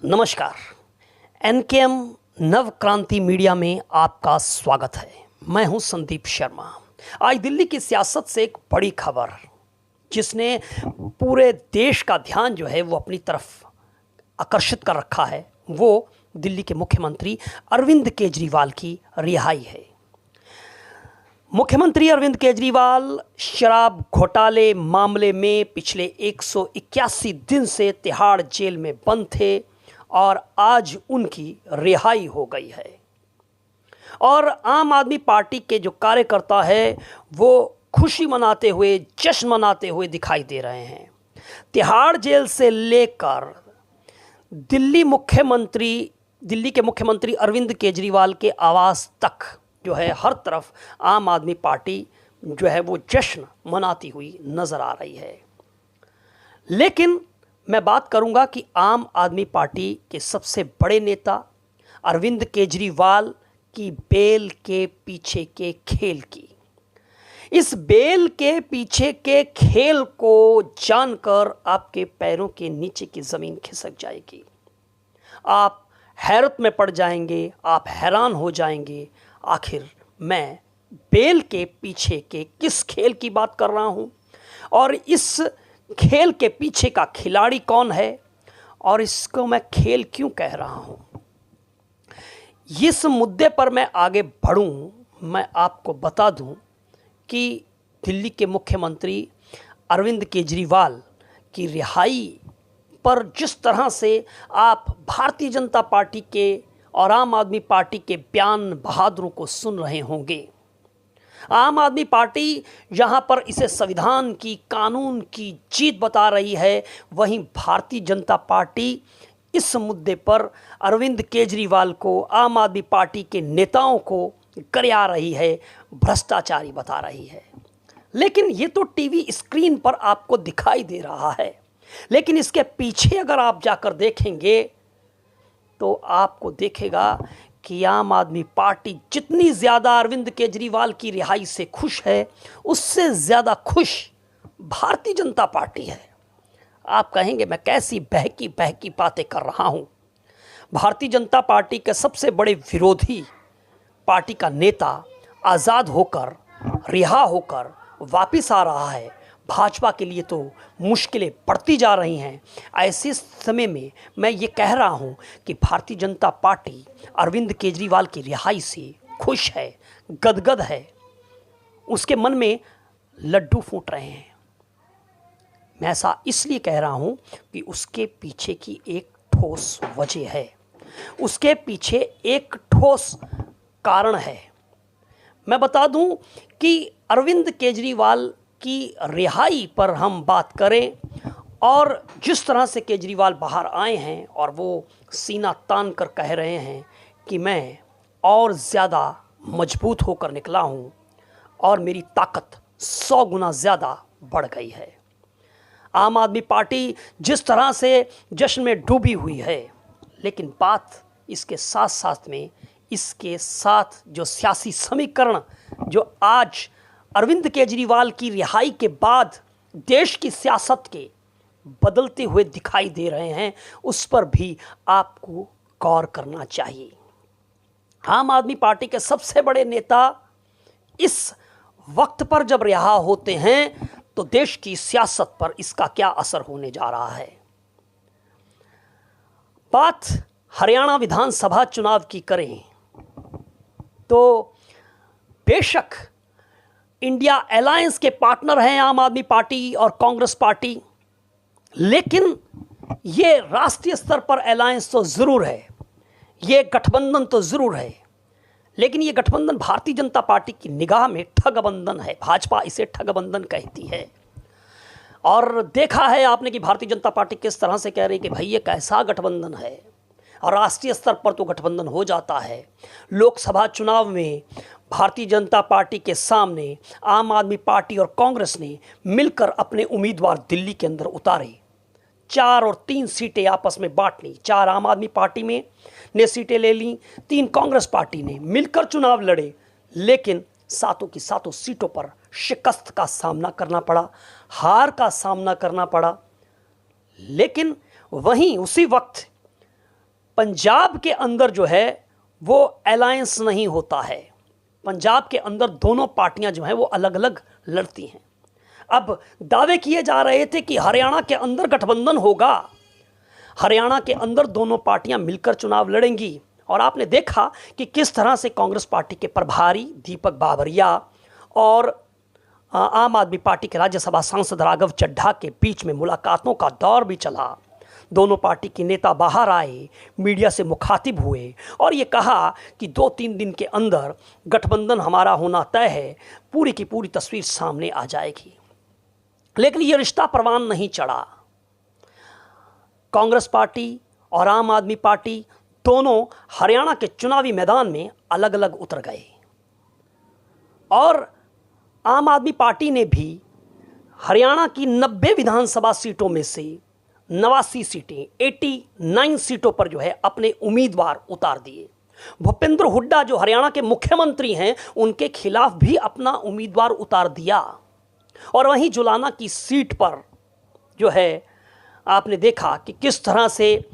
नमस्कार। एनकेएम नव क्रांति मीडिया में आपका स्वागत है। मैं हूं संदीप शर्मा। आज दिल्ली की सियासत से एक बड़ी खबर जिसने पूरे देश का ध्यान जो है वो अपनी तरफ आकर्षित कर रखा है, वो दिल्ली के मुख्यमंत्री अरविंद केजरीवाल की रिहाई है। मुख्यमंत्री अरविंद केजरीवाल शराब घोटाले मामले में पिछले 181 दिन से तिहाड़ जेल में बंद थे और आज उनकी रिहाई हो गई है। और आम आदमी पार्टी के जो कार्यकर्ता है वो खुशी मनाते हुए, जश्न मनाते हुए दिखाई दे रहे हैं। तिहाड़ जेल से लेकर दिल्ली के मुख्यमंत्री अरविंद केजरीवाल के आवास तक जो है, हर तरफ आम आदमी पार्टी जो है वो जश्न मनाती हुई नजर आ रही है। लेकिन मैं बात करूंगा कि आम आदमी पार्टी के सबसे बड़े नेता अरविंद केजरीवाल की बेल के पीछे के खेल की। इस बेल के पीछे के खेल को जानकर आपके पैरों के नीचे की जमीन खिसक जाएगी। आप हैरत में पड़ जाएंगे, आप हैरान हो जाएंगे, आखिर मैं बेल के पीछे के किस खेल की बात कर रहा हूं और इस खेल के पीछे का खिलाड़ी कौन है और इसको मैं खेल क्यों कह रहा हूं। इस मुद्दे पर मैं आगे बढ़ूं, मैं आपको बता दूं कि दिल्ली के मुख्यमंत्री अरविंद केजरीवाल की रिहाई पर जिस तरह से आप भारतीय जनता पार्टी के और आम आदमी पार्टी के बयान बहादुरों को सुन रहे होंगे। आम आदमी पार्टी जहां पर इसे संविधान की, कानून की जीत बता रही है, वहीं भारतीय जनता पार्टी इस मुद्दे पर अरविंद केजरीवाल को, आम आदमी पार्टी के नेताओं को गरिया रही है, भ्रष्टाचारी बता रही है। लेकिन ये तो टीवी स्क्रीन पर आपको दिखाई दे रहा है, लेकिन इसके पीछे अगर आप जाकर देखेंगे तो आपको देखेगा कि आम आदमी पार्टी जितनी ज़्यादा अरविंद केजरीवाल की रिहाई से खुश है, उससे ज़्यादा खुश भारतीय जनता पार्टी है। आप कहेंगे मैं कैसी बहकी बहकी बातें कर रहा हूं। भारतीय जनता पार्टी के सबसे बड़े विरोधी पार्टी का नेता आज़ाद होकर, रिहा होकर वापस आ रहा है। भाजपा के लिए तो मुश्किलें बढ़ती जा रही हैं। ऐसे समय में मैं ये कह रहा हूं कि भारतीय जनता पार्टी अरविंद केजरीवाल की रिहाई से खुश है, गदगद है, उसके मन में लड्डू फूट रहे हैं। मैं ऐसा इसलिए कह रहा हूं कि उसके पीछे की एक ठोस वजह है, उसके पीछे एक ठोस कारण है। मैं बता दूं कि अरविंद केजरीवाल की रिहाई पर हम बात करें और जिस तरह से केजरीवाल बाहर आए हैं और वो सीना तान कर कह रहे हैं कि मैं और ज़्यादा मजबूत होकर निकला हूँ और मेरी ताकत 100 गुना ज़्यादा बढ़ गई है। आम आदमी पार्टी जिस तरह से जश्न में डूबी हुई है, लेकिन बात इसके साथ साथ में, इसके साथ जो सियासी समीकरण जो आज अरविंद केजरीवाल की रिहाई के बाद देश की सियासत के बदलते हुए दिखाई दे रहे हैं, उस पर भी आपको गौर करना चाहिए। आम आदमी पार्टी के सबसे बड़े नेता इस वक्त पर जब रिहा होते हैं तो देश की सियासत पर इसका क्या असर होने जा रहा है। बात हरियाणा विधानसभा चुनाव की करें तो बेशक इंडिया अलायंस के पार्टनर हैं आम आदमी पार्टी और कांग्रेस पार्टी, लेकिन ये राष्ट्रीय स्तर पर अलायंस तो ज़रूर है, ये गठबंधन तो ज़रूर है, लेकिन ये गठबंधन भारतीय जनता पार्टी की निगाह में ठगबंधन है। भाजपा इसे ठगबंधन कहती है। और देखा है आपने कि भारतीय जनता पार्टी किस तरह से कह रही है कि भाई ये कैसा गठबंधन है, और राष्ट्रीय स्तर पर तो गठबंधन हो जाता है। लोकसभा चुनाव में भारतीय जनता पार्टी के सामने आम आदमी पार्टी और कांग्रेस ने मिलकर अपने उम्मीदवार दिल्ली के अंदर उतारे। 4 और 3 सीटें आपस में बांट ली। 4 आम आदमी पार्टी में ने सीटें ले ली, 3 कांग्रेस पार्टी ने मिलकर चुनाव लड़े, लेकिन सातों की सातों सीटों पर शिकस्त का सामना करना पड़ा, हार का सामना करना पड़ा। लेकिन वहीं उसी वक्त पंजाब के अंदर जो है वो अलायंस नहीं होता है। पंजाब के अंदर दोनों पार्टियां जो हैं वो अलग अलग लड़ती हैं। अब दावे किए जा रहे थे कि हरियाणा के अंदर गठबंधन होगा, हरियाणा के अंदर दोनों पार्टियां मिलकर चुनाव लड़ेंगी। और आपने देखा कि किस तरह से कांग्रेस पार्टी के प्रभारी दीपक बाबरिया और आम आदमी पार्टी के राज्यसभा सांसद राघव चड्ढा के बीच में मुलाकातों का दौर भी चला। दोनों पार्टी के नेता बाहर आए, मीडिया से मुखातिब हुए और ये कहा कि 2-3 दिन के अंदर गठबंधन हमारा होना तय है, पूरी की पूरी तस्वीर सामने आ जाएगी। लेकिन ये रिश्ता परवान नहीं चढ़ा। कांग्रेस पार्टी और आम आदमी पार्टी दोनों हरियाणा के चुनावी मैदान में अलग अलग उतर गए और आम आदमी पार्टी ने भी हरियाणा की 90 विधानसभा सीटों में से 89 सीटें 89 सीटों पर जो है अपने उम्मीदवार उतार दिए। भूपेंद्र हुड्डा जो हरियाणा के मुख्यमंत्री हैं, उनके खिलाफ भी अपना उम्मीदवार उतार दिया। और वहीं जुलाना की सीट पर जो है आपने देखा कि किस तरह से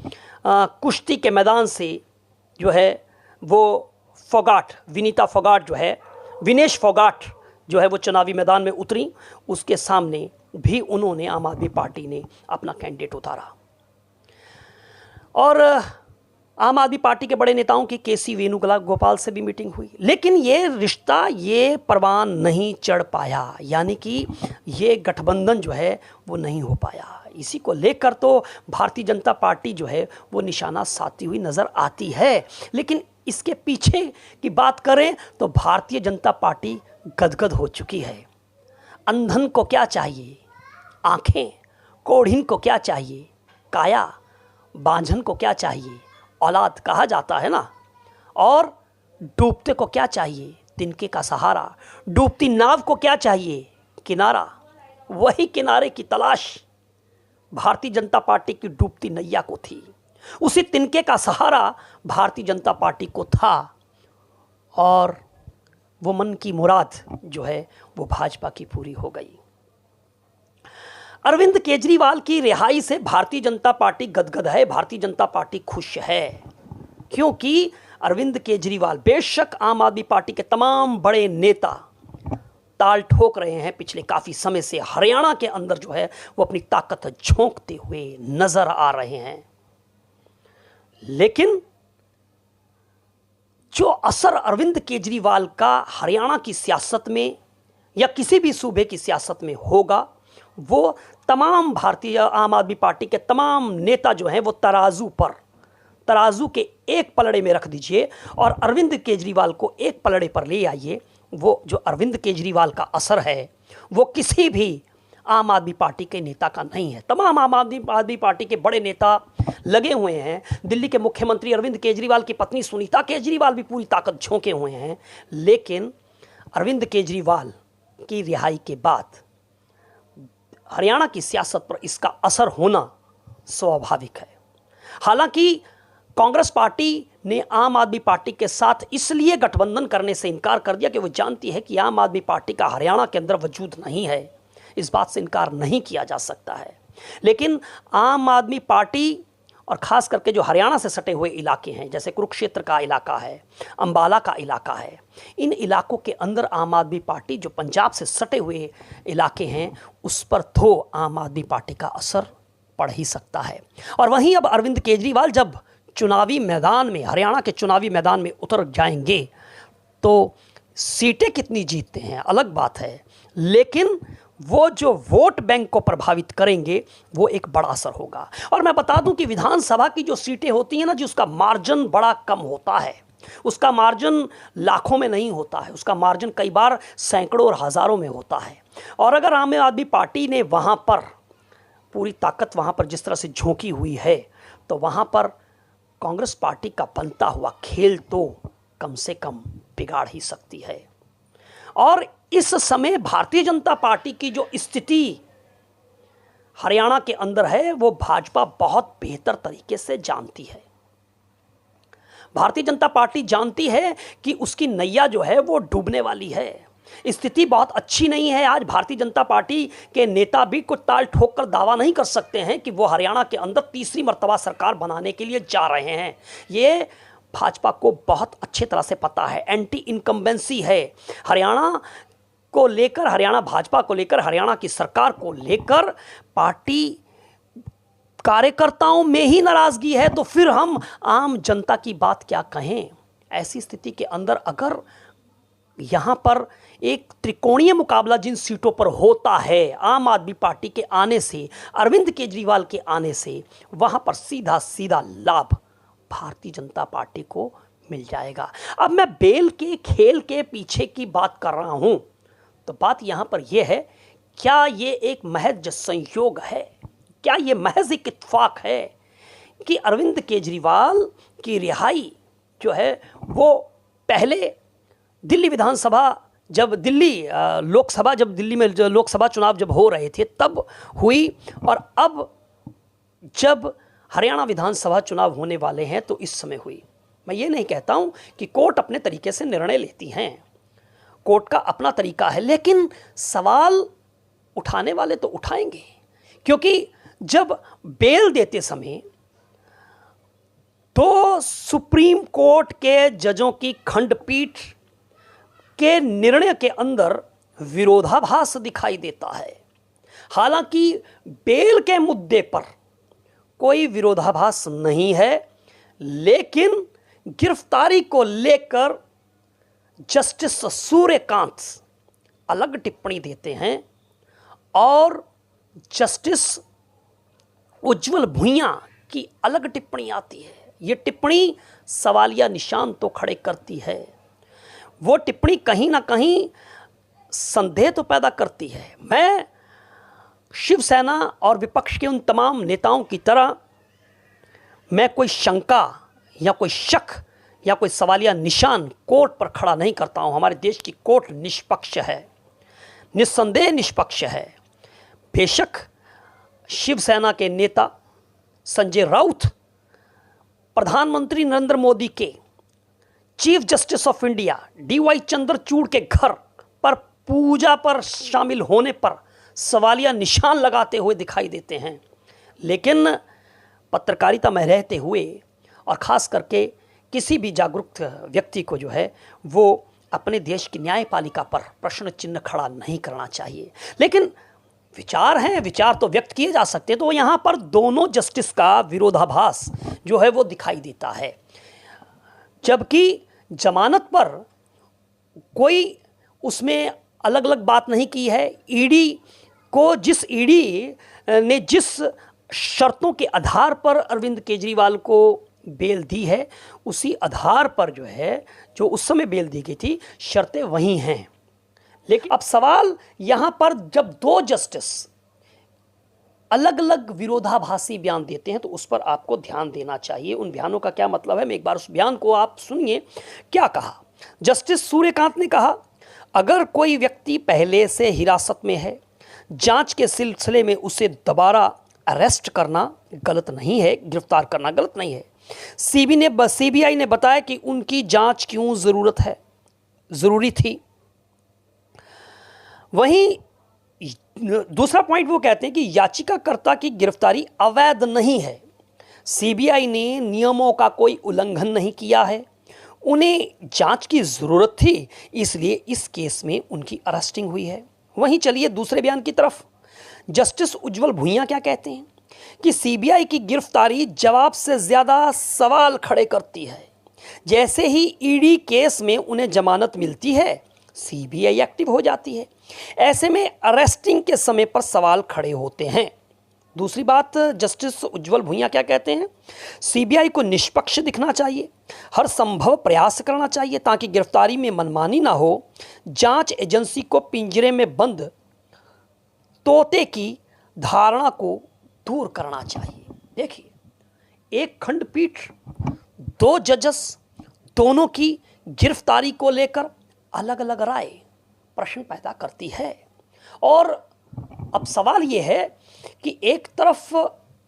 कुश्ती के मैदान से जो है वो फोगाट, विनीता फोगाट जो है, विनेश फोगाट जो है वो चुनावी मैदान में उतरी। उसके सामने भी उन्होंने, आम आदमी पार्टी ने अपना कैंडिडेट उतारा। और आम आदमी पार्टी के बड़े नेताओं की केसी वेणुगोपाल से भी मीटिंग हुई, लेकिन ये रिश्ता ये परवान नहीं चढ़ पाया, यानी कि ये गठबंधन जो है वो नहीं हो पाया। इसी को लेकर तो भारतीय जनता पार्टी जो है वो निशाना साधती हुई नज़र आती है। लेकिन इसके पीछे की बात करें तो भारतीय जनता पार्टी गदगद हो चुकी है। अंधन को क्या चाहिए आंखें, कोढ़िन को क्या चाहिए काया, बांझन को क्या चाहिए औलाद कहा जाता है ना। और डूबते को क्या चाहिए तिनके का सहारा, डूबती नाव को क्या चाहिए किनारा। वही किनारे की तलाश भारतीय जनता पार्टी की डूबती नैया को थी, उसी तिनके का सहारा भारतीय जनता पार्टी को था। और वो मन की मुराद जो है वो भाजपा की पूरी हो गई। अरविंद केजरीवाल की रिहाई से भारतीय जनता पार्टी गदगद है, भारतीय जनता पार्टी खुश है, क्योंकि अरविंद केजरीवाल, बेशक आम आदमी पार्टी के तमाम बड़े नेता ताल ठोक रहे हैं पिछले काफ़ी समय से, हरियाणा के अंदर जो है वो अपनी ताकत झोंकते हुए नजर आ रहे हैं, लेकिन जो असर अरविंद केजरीवाल का हरियाणा की सियासत में या किसी भी सूबे की सियासत में होगा, वो तमाम भारतीय आम आदमी पार्टी के तमाम नेता जो हैं वो तराजू के एक पलड़े में रख दीजिए और अरविंद केजरीवाल को एक पलड़े पर ले आइए। वो जो अरविंद केजरीवाल का असर है वो किसी भी आम आदमी पार्टी के नेता का नहीं है। तमाम आम आदमी पार्टी के बड़े नेता लगे हुए हैं। दिल्ली के मुख्यमंत्री अरविंद केजरीवाल की पत्नी सुनीता केजरीवाल भी पूरी ताकत झोंके हुए हैं, लेकिन अरविंद केजरीवाल की रिहाई के बाद हरियाणा की सियासत पर इसका असर होना स्वाभाविक है। हालांकि कांग्रेस पार्टी ने आम आदमी पार्टी के साथ इसलिए गठबंधन करने से इनकार कर दिया कि वो जानती है कि आम आदमी पार्टी का हरियाणा के अंदर वजूद नहीं है, इस बात से इनकार नहीं किया जा सकता है। लेकिन आम आदमी पार्टी और ख़ास करके जो हरियाणा से सटे हुए इलाके हैं, जैसे कुरुक्षेत्र का इलाका है, अंबाला का इलाका है, इन इलाकों के अंदर आम आदमी पार्टी, जो पंजाब से सटे हुए इलाके हैं, उस पर तो आम आदमी पार्टी का असर पड़ ही सकता है। और वहीं अब अरविंद केजरीवाल जब चुनावी मैदान में, हरियाणा के चुनावी मैदान में उतर जाएंगे तो सीटें कितनी जीतते हैं अलग बात है, लेकिन वो जो वोट बैंक को प्रभावित करेंगे वो एक बड़ा असर होगा। और मैं बता दूं कि विधानसभा की जो सीटें होती हैं ना, जिसका मार्जिन बड़ा कम होता है, उसका मार्जिन लाखों में नहीं होता है, उसका मार्जिन कई बार सैकड़ों और हज़ारों में होता है। और अगर आम आदमी पार्टी ने वहाँ पर पूरी ताकत वहाँ पर जिस तरह से झोंकी हुई है, तो वहाँ पर कांग्रेस पार्टी का बनता हुआ खेल तो कम से कम बिगाड़ ही सकती है। और इस समय भारतीय जनता पार्टी की जो स्थिति हरियाणा के अंदर है वो भाजपा बहुत बेहतर तरीके से जानती है। भारतीय जनता पार्टी जानती है कि उसकी नैया जो है वो डूबने वाली है। स्थिति बहुत अच्छी नहीं है। आज भारतीय जनता पार्टी के नेता भी कुछ ताल ठोक कर दावा नहीं कर सकते हैं कि वो हरियाणा के अंदर तीसरी मर्तबा सरकार बनाने के लिए जा रहे हैं। ये भाजपा को बहुत अच्छी तरह से पता है, एंटी इनकम्बेंसी है। हरियाणा को लेकर, हरियाणा भाजपा को लेकर, हरियाणा की सरकार को लेकर पार्टी कार्यकर्ताओं में ही नाराजगी है, तो फिर हम आम जनता की बात क्या कहें। ऐसी स्थिति के अंदर अगर यहां पर एक त्रिकोणीय मुकाबला जिन सीटों पर होता है, आम आदमी पार्टी के आने से, अरविंद केजरीवाल के आने से, वहां पर सीधा सीधा लाभ भारतीय जनता पार्टी को मिल जाएगा। अब मैं बेल के खेल के पीछे की बात कर रहा हूं, तो बात यहां पर यह है, क्या ये एक महज संयोग है, क्या ये महज एक इत्तेफाक है कि अरविंद केजरीवाल की रिहाई जो है वो पहले दिल्ली विधानसभा जब दिल्ली लोकसभा जब दिल्ली में लोकसभा चुनाव जब हो रहे थे तब हुई, और अब जब हरियाणा विधानसभा चुनाव होने वाले हैं तो इस समय हुई। मैं ये नहीं कहता हूं कि कोर्ट अपने तरीके से निर्णय लेती हैं, कोर्ट का अपना तरीका है, लेकिन सवाल उठाने वाले तो उठाएंगे, क्योंकि जब बेल देते समय तो सुप्रीम कोर्ट के जजों की खंडपीठ के निर्णय के अंदर विरोधाभास दिखाई देता है। हालांकि बेल के मुद्दे पर कोई विरोधाभास नहीं है, लेकिन गिरफ्तारी को लेकर जस्टिस सूर्यकांत अलग टिप्पणी देते हैं और जस्टिस उज्जवल भुइयां की अलग टिप्पणी आती है। ये टिप्पणी सवालिया निशान तो खड़े करती है, वो टिप्पणी कहीं ना कहीं संदेह तो पैदा करती है। मैं शिवसेना और विपक्ष के उन तमाम नेताओं की तरह मैं कोई शंका या कोई शक या कोई सवालिया निशान कोर्ट पर खड़ा नहीं करता हूं। हमारे देश की कोर्ट निष्पक्ष है, निस्संदेह निष्पक्ष है। बेशक शिवसेना के नेता संजय राउत प्रधानमंत्री नरेंद्र मोदी के chief justice of India DY Chandrachud के घर पर पूजा पर शामिल होने पर सवालिया निशान लगाते हुए दिखाई देते हैं, लेकिन पत्रकारिता में रहते हुए और ख़ास करके किसी भी जागरूक व्यक्ति को जो है वो अपने देश की न्यायपालिका पर प्रश्न चिन्ह खड़ा नहीं करना चाहिए। लेकिन विचार हैं, विचार तो व्यक्त किए जा सकते हैं। तो यहाँ पर दोनों जस्टिस का विरोधाभास जो है वो दिखाई देता है, जबकि जमानत पर कोई उसमें अलग अलग बात नहीं की है। ईडी ने जिस शर्तों के आधार पर अरविंद केजरीवाल को बेल दी है, उसी आधार पर जो है जो उस समय बेल दी गई थी, शर्तें वही हैं। लेकिन अब सवाल यहां पर जब दो जस्टिस अलग अलग विरोधाभासी बयान देते हैं तो उस पर आपको ध्यान देना चाहिए। उन बयानों का क्या मतलब है, मैं एक बार उस बयान को आप सुनिए। क्या कहा जस्टिस सूर्यकांत ने? कहा, अगर कोई व्यक्ति पहले से हिरासत में है, जांच के सिलसिले में उसे दोबारा अरेस्ट करना गलत नहीं है, गिरफ्तार करना गलत नहीं है। CBI ने बताया कि उनकी जांच क्यों जरूरी थी। वहीं दूसरा पॉइंट वो कहते हैं कि याचिकाकर्ता की गिरफ्तारी अवैध नहीं है। CBI ने नियमों का कोई उल्लंघन नहीं किया है, उन्हें जांच की ज़रूरत थी, इसलिए इस केस में उनकी अरेस्टिंग हुई है। वहीं चलिए दूसरे बयान की तरफ। जस्टिस उज्जवल भुइयां क्या कहते हैं कि CBI की गिरफ्तारी जवाब से ज़्यादा सवाल खड़े करती है। जैसे ही ईडी केस में उन्हें जमानत मिलती है, CBI एक्टिव हो जाती है। ऐसे में अरेस्टिंग के समय पर सवाल खड़े होते हैं। दूसरी बात, जस्टिस उज्जवल भुइयां क्या कहते हैं? CBI को निष्पक्ष दिखना चाहिए, हर संभव प्रयास करना चाहिए ताकि गिरफ्तारी में मनमानी ना हो। जांच एजेंसी को पिंजरे में बंद तोते की धारणा को दूर करना चाहिए। देखिए, एक खंडपीठ, दो जजेस, दोनों की गिरफ्तारी को लेकर अलग अलग राय प्रश्न पैदा करती है। और अब सवाल ये है कि एक तरफ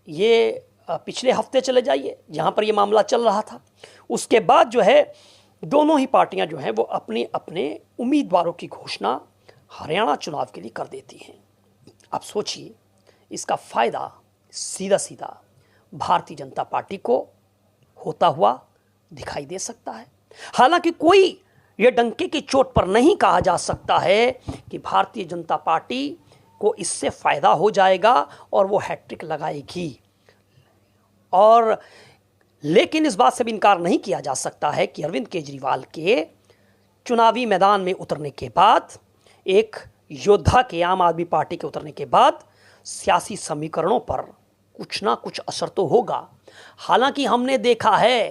ये पिछले हफ्ते चले जाइए जहाँ पर ये मामला चल रहा था, उसके बाद जो है दोनों ही पार्टियां जो हैं वो अपने अपने उम्मीदवारों की घोषणा हरियाणा चुनाव के लिए कर देती हैं। अब सोचिए, इसका फ़ायदा सीधा सीधा भारतीय जनता पार्टी को होता हुआ दिखाई दे सकता है। हालांकि कोई यह डंके की चोट पर नहीं कहा जा सकता है कि भारतीय जनता पार्टी को इससे फ़ायदा हो जाएगा और वो हैट्रिक लगाएगी। और लेकिन इस बात से भी इनकार नहीं किया जा सकता है कि अरविंद केजरीवाल के चुनावी मैदान में उतरने के बाद, एक योद्धा के, आम आदमी पार्टी के उतरने के बाद सियासी समीकरणों पर कुछ ना कुछ असर तो होगा। हालांकि हमने देखा है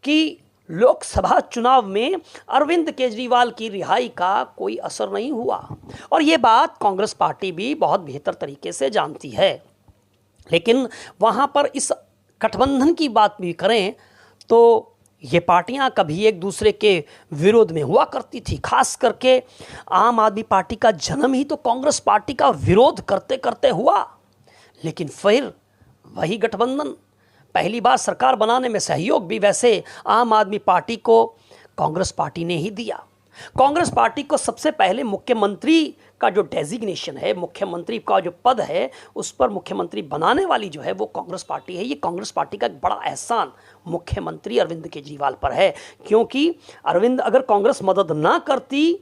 कि लोकसभा चुनाव में अरविंद केजरीवाल की रिहाई का कोई असर नहीं हुआ, और ये बात कांग्रेस पार्टी भी बहुत बेहतर तरीके से जानती है। लेकिन वहाँ पर इस गठबंधन की बात भी करें तो ये पार्टियां कभी एक दूसरे के विरोध में हुआ करती थी। खास करके आम आदमी पार्टी का जन्म ही तो कांग्रेस पार्टी का विरोध करते करते हुआ। लेकिन फिर वही गठबंधन पहली बार सरकार बनाने में सहयोग भी वैसे आम आदमी पार्टी को कांग्रेस पार्टी ने ही दिया। कांग्रेस पार्टी को सबसे पहले मुख्यमंत्री का जो डेजिग्नेशन है, मुख्यमंत्री का जो पद है, उस पर मुख्यमंत्री बनाने वाली जो है वो कांग्रेस पार्टी है। ये कांग्रेस पार्टी का एक बड़ा एहसान मुख्यमंत्री अरविंद केजरीवाल पर है, क्योंकि अरविंद अगर कांग्रेस मदद ना करती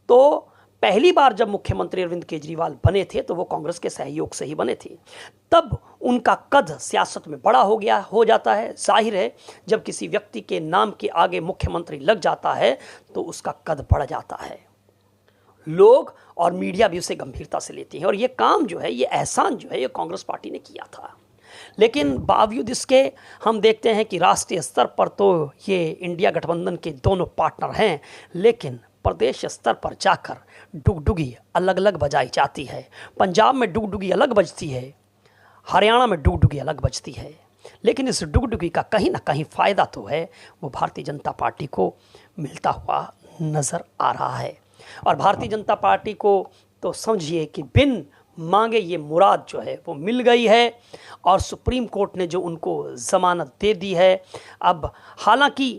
तो पहली बार जब मुख्यमंत्री अरविंद केजरीवाल बने थे तो वो कांग्रेस के सहयोग से ही बने थे। तब उनका कद सियासत में बड़ा हो जाता है। जाहिर है, जब किसी व्यक्ति के नाम के आगे मुख्यमंत्री लग जाता है तो उसका कद बढ़ जाता है। लोग और मीडिया भी उसे गंभीरता से लेते हैं, और ये काम जो है, ये एहसान जो है, ये कांग्रेस पार्टी ने किया था। लेकिन बावजूद इसके हम देखते हैं कि राष्ट्रीय स्तर पर तो ये इंडिया गठबंधन के दोनों पार्टनर हैं, लेकिन प्रदेश स्तर पर जाकर डुगडुगी अलग अलग बजाई जाती है। पंजाब में डुगडुगी अलग बजती है, हरियाणा में डुगडुगी अलग बजती है। लेकिन इस डुगडुगी का कहीं ना कहीं फ़ायदा तो है वो भारतीय जनता पार्टी को मिलता हुआ नज़र आ रहा है। और भारतीय जनता पार्टी को तो समझिए कि बिन मांगे ये मुराद जो है वो मिल गई है, और सुप्रीम कोर्ट ने जो उनको ज़मानत दे दी है। अब हालांकि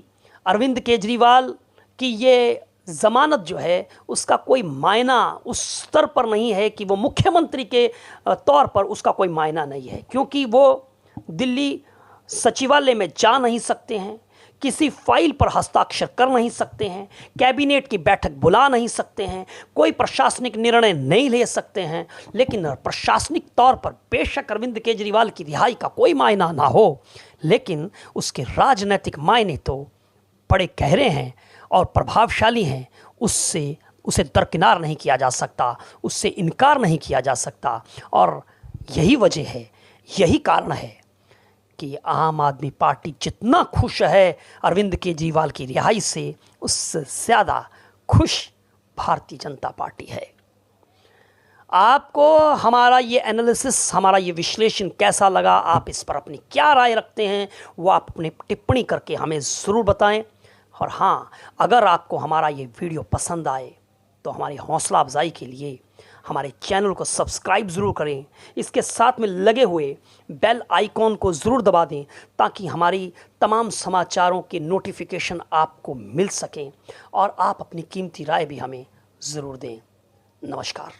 अरविंद केजरीवाल की ये ज़मानत जो है उसका कोई मायना उस स्तर पर नहीं है कि वो मुख्यमंत्री के तौर पर उसका कोई मायना नहीं है, क्योंकि वो दिल्ली सचिवालय में जा नहीं सकते हैं, किसी फाइल पर हस्ताक्षर कर नहीं सकते हैं, कैबिनेट की बैठक बुला नहीं सकते हैं, कोई प्रशासनिक निर्णय नहीं ले सकते हैं। लेकिन प्रशासनिक तौर पर बेशक अरविंद केजरीवाल की रिहाई का कोई मायना ना हो, लेकिन उसके राजनीतिक मायने तो बड़े गहरे हैं और प्रभावशाली हैं। उसे दरकिनार नहीं किया जा सकता, उससे इनकार नहीं किया जा सकता। और यही वजह है, यही कारण है कि आम आदमी पार्टी जितना खुश है अरविंद केजरीवाल की रिहाई से, उससे ज़्यादा खुश भारतीय जनता पार्टी है। आपको हमारा ये एनालिसिस, हमारा ये विश्लेषण कैसा लगा, आप इस पर अपनी क्या राय रखते हैं, वो आप अपनी टिप्पणी करके हमें ज़रूर बताएं। और हाँ, अगर आपको हमारा ये वीडियो पसंद आए तो हमारी हौसला अफजाई के लिए हमारे चैनल को सब्सक्राइब ज़रूर करें। इसके साथ में लगे हुए बेल आइकॉन को ज़रूर दबा दें, ताकि हमारी तमाम समाचारों के नोटिफिकेशन आपको मिल सकें, और आप अपनी कीमती राय भी हमें ज़रूर दें। नमस्कार।